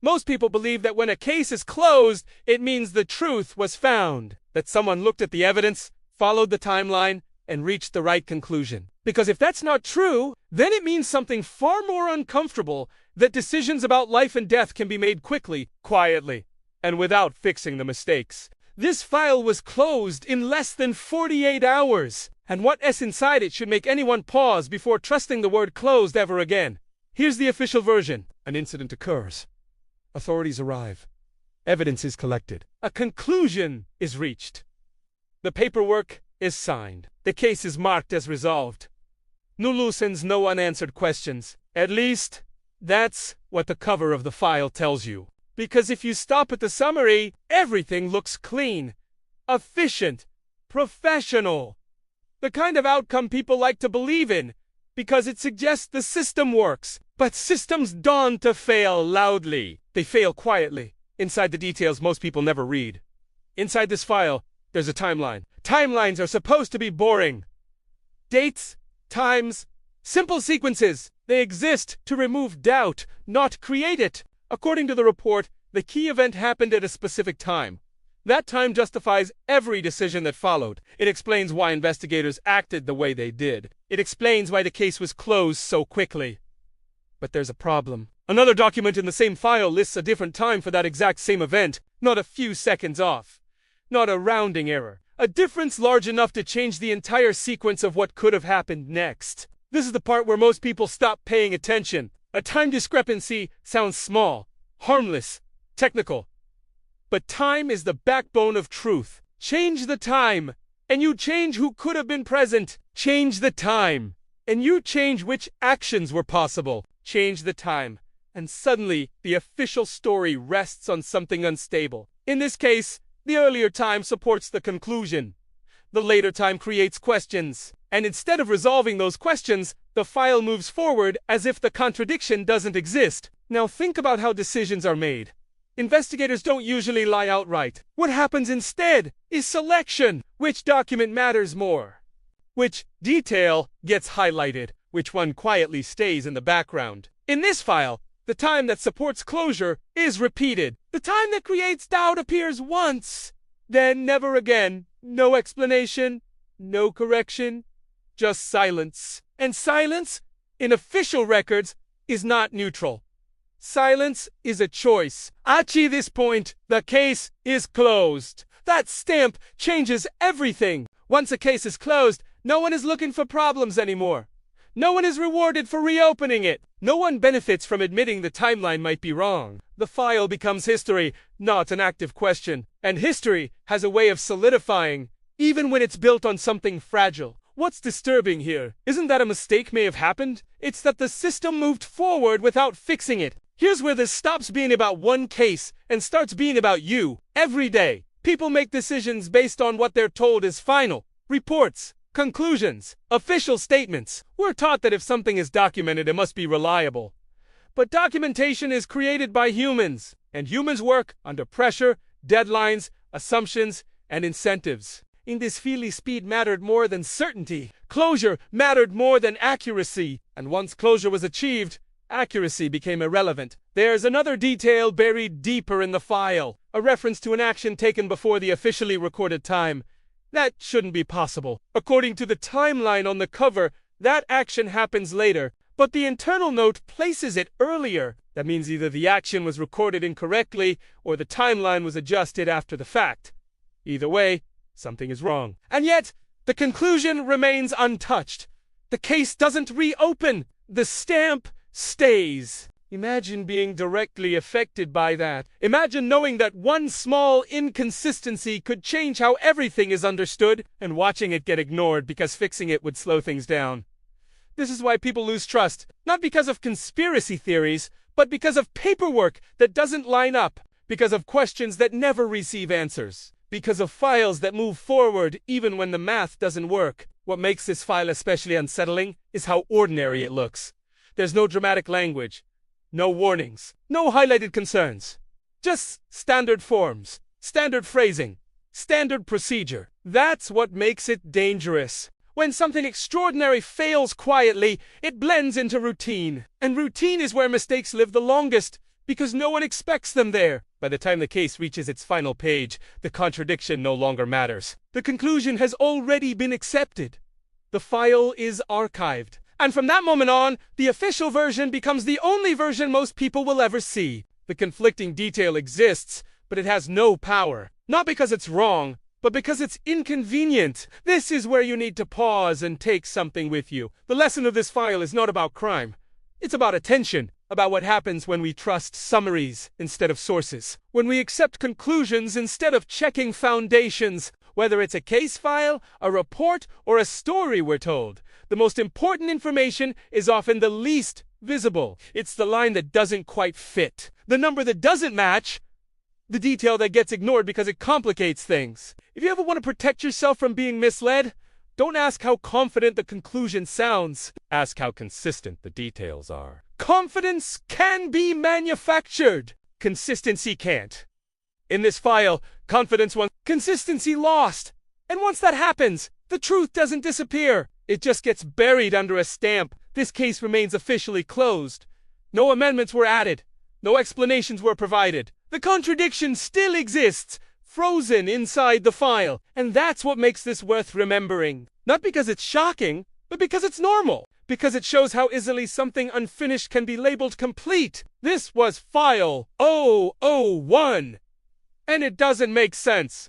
Most people believe that when a case is closed, it means the truth was found, that someone looked at the evidence, followed the timeline, and reached the right conclusion. Because if that's not true, then it means something far more uncomfortable, that decisions about life and death can be made quickly, quietly, and without fixing the mistakes. This file was closed in less than 48 hours, and what is inside it should make anyone pause before trusting the word closed ever again. Here's the official version. An incident occurs. Authorities arrive. Evidence is collected. A conclusion is reached. The paperwork is signed. The case is marked as resolved. No loose ends, no unanswered questions. At least, that's what the cover of the file tells you. Because if you stop at the summary, everything looks clean, efficient, professional. The kind of outcome people like to believe in, because it suggests the system works. But systems dawn to fail loudly. They fail quietly. Inside the details most people never read. Inside this file, there's a timeline. Timelines are supposed to be boring. Dates, times, simple sequences. They exist to remove doubt, not create it. According to the report, the key event happened at a specific time. That time justifies every decision that followed. It explains why investigators acted the way they did. It explains why the case was closed so quickly. But there's a problem. Another document in the same file lists a different time for that exact same event, not a few seconds off. Not a rounding error. A difference large enough to change the entire sequence of what could have happened next. This is the part where most people stop paying attention. A time discrepancy sounds small, harmless, technical. But time is the backbone of truth. Change the time, and you change who could have been present. Change the time, and you change which actions were possible. Change the time, and suddenly the official story rests on something unstable. In this case, the earlier time supports the conclusion. The later time creates questions. And instead of resolving those questions, the file moves forward as if the contradiction doesn't exist. Now think about how decisions are made. Investigators don't usually lie outright. What happens instead is selection. Which document matters more? Which detail gets highlighted? Which one quietly stays in the background? In this file, the time that supports closure is repeated. The time that creates doubt appears once, then never again. No explanation, no correction, just silence. And silence, in official records, is not neutral. Silence is a choice. At this point, the case is closed. That stamp changes everything. Once a case is closed, no one is looking for problems anymore. No one is rewarded for reopening it. No one benefits from admitting the timeline might be wrong. The file becomes history, not an active question. And history has a way of solidifying, even when it's built on something fragile. What's disturbing here isn't that a mistake may have happened. It's that the system moved forward without fixing it. Here's where this stops being about one case and starts being about you. Every day, people make decisions based on what they're told is final. Reports, conclusions, official statements. We're taught that if something is documented, it must be reliable. But documentation is created by humans, and humans work under pressure, deadlines, assumptions, and incentives. In this field, speed mattered more than certainty. Closure mattered more than accuracy. And once closure was achieved, accuracy became irrelevant. There's another detail buried deeper in the file, a reference to an action taken before the officially recorded time. That shouldn't be possible. According to the timeline on the cover, that action happens later, but the internal note places it earlier. That means either the action was recorded incorrectly or the timeline was adjusted after the fact. Either way, something is wrong. And yet, the conclusion remains untouched. The case doesn't reopen. The stamp stays. Imagine being directly affected by that. Imagine knowing that one small inconsistency could change how everything is understood, and watching it get ignored because fixing it would slow things down. This is why people lose trust, not because of conspiracy theories, but because of paperwork that doesn't line up, because of questions that never receive answers, because of files that move forward even when the math doesn't work. What makes this file especially unsettling is how ordinary it looks. There's no dramatic language, no warnings, no highlighted concerns. Just standard forms, standard phrasing, standard procedure. That's what makes it dangerous. When something extraordinary fails quietly, it blends into routine. And routine is where mistakes live the longest, because no one expects them there. By the time the case reaches its final page, the contradiction no longer matters. The conclusion has already been accepted. The file is archived. And from that moment on, the official version becomes the only version most people will ever see. The conflicting detail exists, but it has no power. Not because it's wrong, but because it's inconvenient. This is where you need to pause and take something with you. The lesson of this file is not about crime. It's about attention, about what happens when we trust summaries instead of sources, when we accept conclusions instead of checking foundations. Whether it's a case file, a report, or a story we're told, the most important information is often the least visible. It's the line that doesn't quite fit, the number that doesn't match, the detail that gets ignored because it complicates things. If you ever want to protect yourself from being misled, don't ask how confident the conclusion sounds. Ask how consistent the details are. Confidence can be manufactured. Consistency can't. In this file, confidence won, consistency lost. And once that happens, the truth doesn't disappear. It just gets buried under a stamp. This case remains officially closed. No amendments were added. No explanations were provided. The contradiction still exists, frozen inside the file. And that's what makes this worth remembering. Not because it's shocking, but because it's normal. Because it shows how easily something unfinished can be labeled complete. This was File 001. And it doesn't make sense.